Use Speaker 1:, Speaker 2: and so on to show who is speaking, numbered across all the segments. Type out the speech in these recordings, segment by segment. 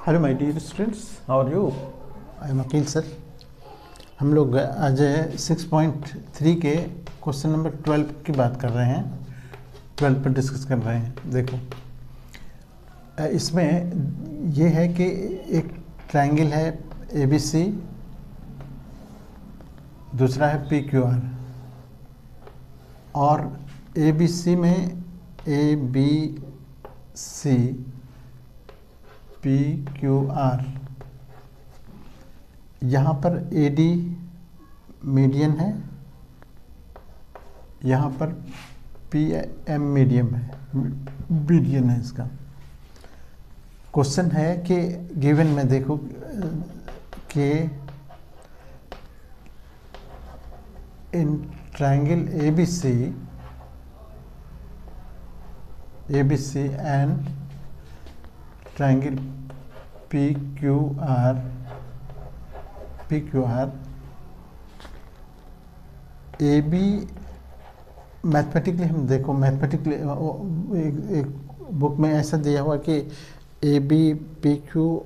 Speaker 1: Hello my dear students, how are you?
Speaker 2: I am Aqeel sir. हम लोग आज 6.3 के क्वेश्चन नंबर 12 की बात कर रहे हैं। 12 पर डिस्कस कर रहे हैं। देखो इसमें ये है कि एक ट्रायंगल है ABC, दूसरा है PQR, और ABC में ABC PQR, यहाँ पर AD मीडियन है, यहाँ पर PM मीडियम है, मीडियन है इसका। क्वेश्चन है कि गिवन में देखो कि in triangle ABC and triangle PQR AB mathematically हम देखो, मैथमेटिकली एक बुक में ऐसा दिया हुआ कि AB PQ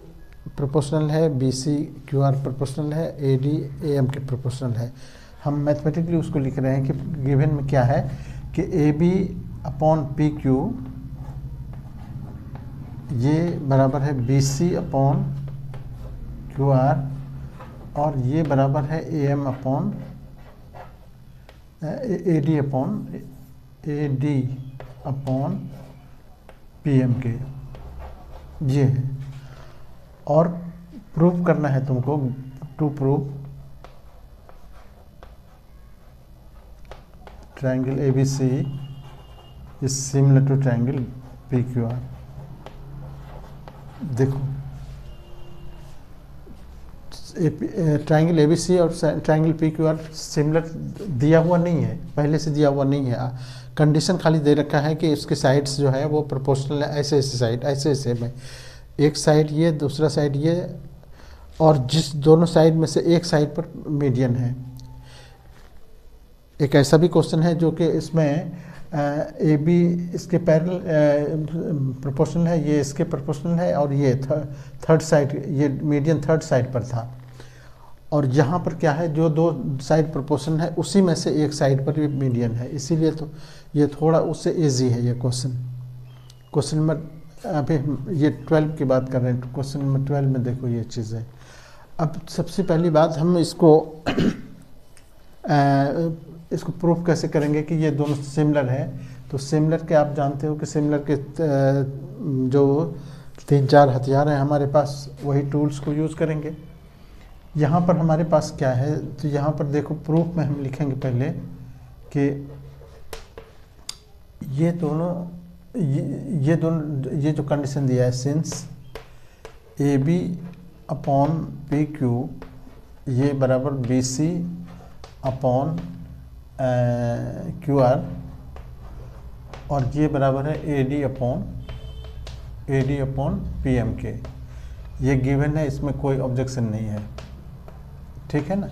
Speaker 2: प्रोपोर्शनल है, BC QR प्रोपोर्शनल है, AD AM के प्रोपोर्शनल है। हम मैथमेटिकली उसको लिख रहे हैं कि गिवन में क्या है कि AB अपॉन PQ ये बराबर है BC अपॉन QR, और ये बराबर है AM upon AD upon PM के। ये है, और प्रूव करना है तुमको। To prove triangle ABC is similar to triangle PQR। देखो ट्रायंगल ABC और ट्रायंगल PQR सिमिलर दिया हुआ नहीं है, पहले से दिया हुआ नहीं है। कंडीशन खाली दे रखा है कि उसके साइड्स जो है वो प्रोपोर्शनल है, ऐसे ऐसे साइड, ऐसे ऐसे में, एक साइड ये, दूसरा साइड ये, और जिस दोनों साइड में से एक साइड पर मीडियन है। एक ऐसा भी क्वेश्चन है जो कि इसमें AB इसके पैरेलल प्रोपोर्शनल है, ये इसके प्रोपोर्शनल है, और ये थर्ड साइड, ये मीडियन थर्ड साइड पर था। और यहाँ पर क्या है, जो दो साइड प्रोपोर्शनल है उसी में से एक साइड पर भी मीडियन है, इसीलिए तो ये थोड़ा उससे इजी है ये क्वेश्चन। क्वेश्चन नंबर अभी ये 12 की बात कर रहे हैं। क्वेश्चन नंबर 12 में देखो ये चीज़ है। अब सबसे पहली बात हम इसको प्रूफ कैसे करेंगे कि ये दोनों सिमिलर है। तो सिमिलर के आप जानते हो कि सिमिलर के जो 3-4 हथियार हैं हमारे पास, वही टूल्स को यूज़ करेंगे। यहाँ पर हमारे पास क्या है, तो यहाँ पर देखो प्रूफ में हम लिखेंगे पहले कि ये जो कंडीशन दिया है, सिंस AB अपॉन PQ ये बराबर BC अपॉन QR, और ये बराबर है AD अपॉन PM के। ये गिवन है, इसमें कोई ऑब्जेक्शन नहीं है, ठीक है ना।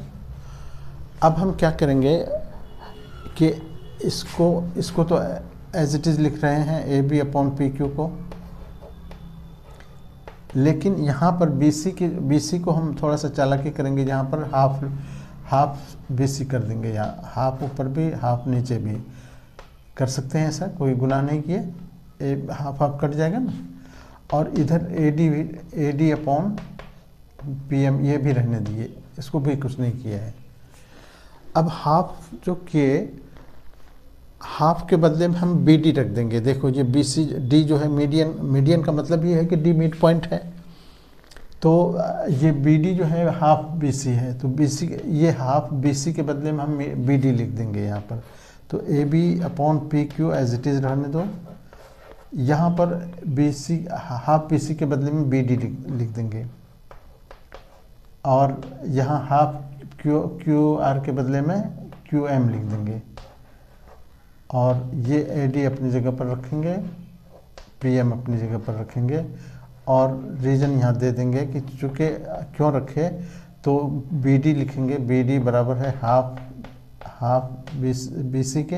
Speaker 2: अब हम क्या करेंगे कि इसको तो एज इट इज़ लिख रहे हैं AB अपॉन PQ को, लेकिन यहाँ पर BC को हम थोड़ा सा चालाकी करेंगे। यहाँ पर हाफ BC कर देंगे, यहाँ हाफ ऊपर भी हाफ नीचे भी कर सकते हैं, ऐसा कोई गुनाह नहीं किए। हाफ कट जाएगा ना, और इधर AD अपॉन PM ये भी रहने दिए, इसको भी कुछ नहीं किया है। अब हाफ जो किए, हाफ के बदले में हम BD रख देंगे। देखो ये D जो है मीडियन का मतलब ये है कि D मिड पॉइंट है, तो ये BD जो है हाफ BC है, तो ये हाफ BC के बदले में हम BD लिख देंगे यहाँ पर। तो AB upon PQ as it is रहने दो। यहाँ पर हाफ BC के बदले में BD लिख देंगे, और यहाँ हाफ QR के बदले में QM लिख देंगे, और ये AD अपनी जगह पर रखेंगे, PM अपनी जगह पर रखेंगे, और रीजन यहाँ दे देंगे कि चूँकि क्यों रखे, तो BD लिखेंगे। BD बराबर है हाफ BC के,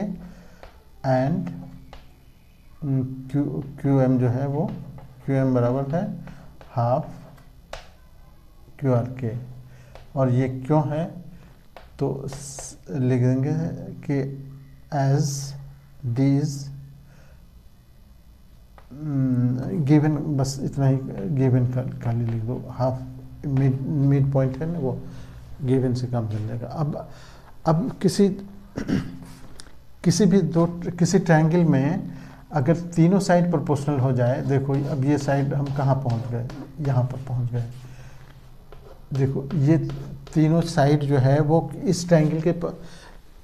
Speaker 2: एंड क्यू एम जो है वो क्यू एम बराबर है हाफ QRK, और ये क्यों है तो लिख देंगे कि एज डी इज गिवन, बस इतना ही गिवन खाली लिख दो, हाफ मिड पॉइंट है ना वो गिवन से काम चल जाएगा। अब किसी भी किसी ट्रायंगल में अगर तीनों साइड प्रोपोर्शनल हो जाए, देखो अब ये साइड हम कहाँ पहुँच गए, यहाँ पर पहुँच गए। देखो ये तीनों साइड जो है वो इस ट्रायंगल के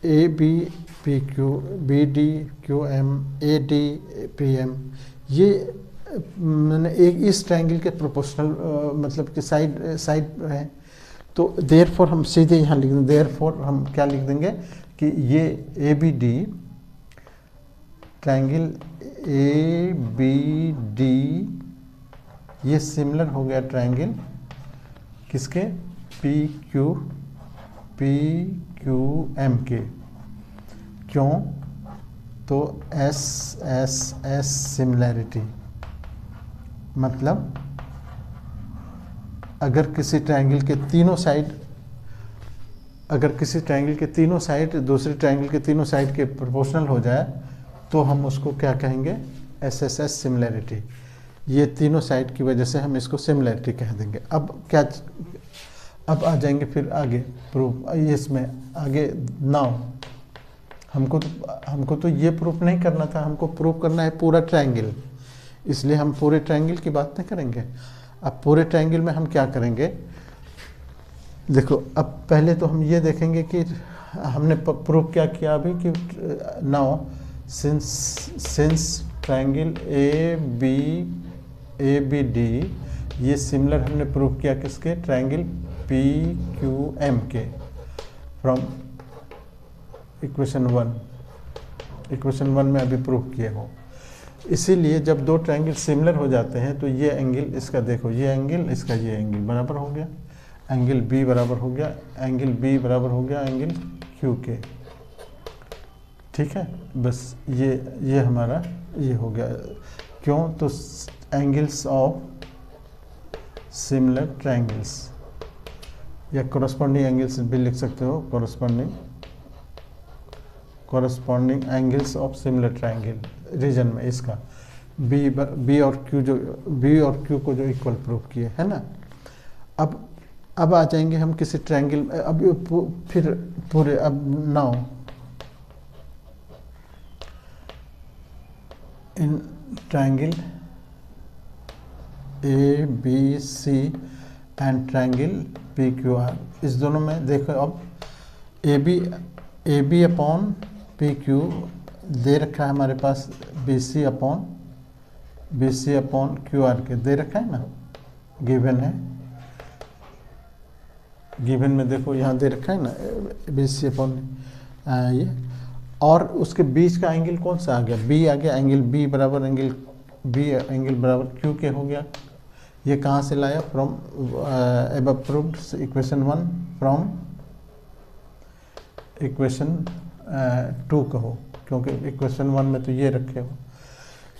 Speaker 2: A B P Q, B D Q M, A D P M, ये मैंने एक इस ट्रायंगल के प्रोपोर्शनल मतलब कि साइड है। तो देयरफॉर हम सीधे यहाँ लिख देंगे, देयरफॉर हम क्या लिख देंगे कि ये A B D triangle A B D ये सिमिलर हो गया ट्रायंगल किसके, पी क्यू एम के। क्यों तो एस सिमिलैरिटी, मतलब अगर किसी ट्रायंगल के तीनों साइड, अगर किसी ट्रायंगल के तीनों साइड दूसरे ट्रायंगल के तीनों साइड के प्रोपोर्शनल हो जाए तो हम उसको क्या कहेंगे, एस सिमिलैरिटी। ये तीनों साइड की वजह से हम इसको सिमिलैरिटी कह देंगे। अब आ जाएंगे फिर आगे प्रूफ, इसमें आगे नाउ हमको तो ये प्रूफ नहीं करना था, हमको प्रूफ करना है पूरा ट्रायंगल, इसलिए हम पूरे ट्रायंगल की बात नहीं करेंगे। अब पूरे ट्रायंगल में हम क्या करेंगे, देखो अब पहले तो हम ये देखेंगे कि हमने प्रूफ क्या किया अभी कि now since triangle A B D ये सिमिलर हमने प्रूफ किया किसके, ट्रायंगल पी क्यू एम के फ्रॉम इक्वेशन 1 में अभी प्रूफ किए हो। इसीलिए जब दो ट्रायंगल सिमिलर हो जाते हैं तो ये एंगल इसका देखो, ये एंगल इसका ये एंगल बराबर हो गया, एंगल बी बराबर हो गया, एंगल बी बराबर हो गया एंगल क्यू के। ठीक है, बस ये हमारा ये हो गया। क्यों तो एंगल्स ऑफ सिमिलर ट्रायंगल्स, या कोरस्पॉन्डिंग एंगल्स भी लिख सकते हो, corresponding angles of similar triangle reason में इसका बी और क्यू को जो इक्वल प्रूफ किए है ना। अब आ जाएंगे हम किसी ट्रायंगल, अब फिर पूरे, अब now in triangle A B C and triangle P Q R, इस दोनों में देखो अब A B upon P Q दे रखा है हमारे पास, B C upon Q R के दे रखा है ना, गिवन है, गिवन में देखो यहाँ दे रखा है ना बी सी अपॉन ये, और उसके बीच का एंगल कौन सा आ गया, बी आ गया, एंगल बी बराबर एंगल बराबर क्यू के हो गया। ये कहाँ से लाया, from above proved equation 1 from equation 2 कहो, क्योंकि इक्वेशन 1 में तो ये रखे हो।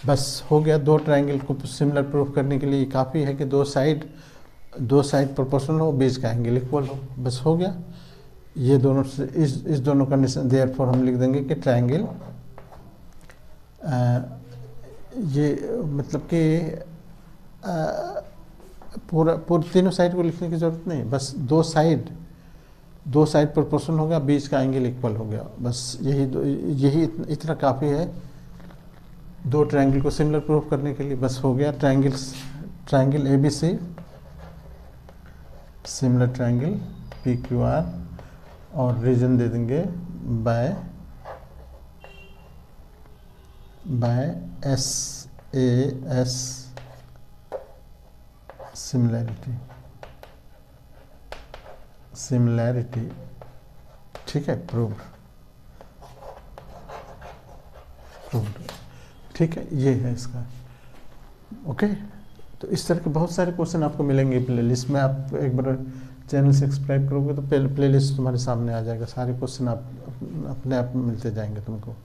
Speaker 2: बस हो गया, दो ट्रायंगल को सिमिलर प्रूफ करने के लिए काफ़ी है कि दो साइड प्रोपोर्शनल हो, बीच का एंगल इक्वल हो, बस हो गया। ये दोनों से इस दोनों कंडीशन, देयरफॉर हम लिख देंगे कि ट्रायंगल ये मतलब कि पूरा तीनों साइड को लिखने की ज़रूरत नहीं, बस दो साइड प्रोपोर्शनल हो गया, बीच का एंगल इक्वल हो गया, बस यही इतना काफ़ी है दो ट्रायंगल को सिमिलर प्रूफ करने के लिए। बस हो गया, triangle A B C similar triangle P Q R, और रीजन दे देंगे बाय एस सिमिलैरिटी। ठीक है, प्रूव्ड। ठीक है, ये है इसका। ओके, तो इस तरह के बहुत सारे क्वेश्चन आपको मिलेंगे प्लेलिस्ट में। आप एक बार चैनल से सब्सक्राइब करोगे तो प्लेलिस्ट तुम्हारे सामने आ जाएगा, सारे क्वेश्चन आप अपने आप मिलते जाएंगे तुमको।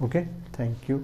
Speaker 2: Okay, thank you.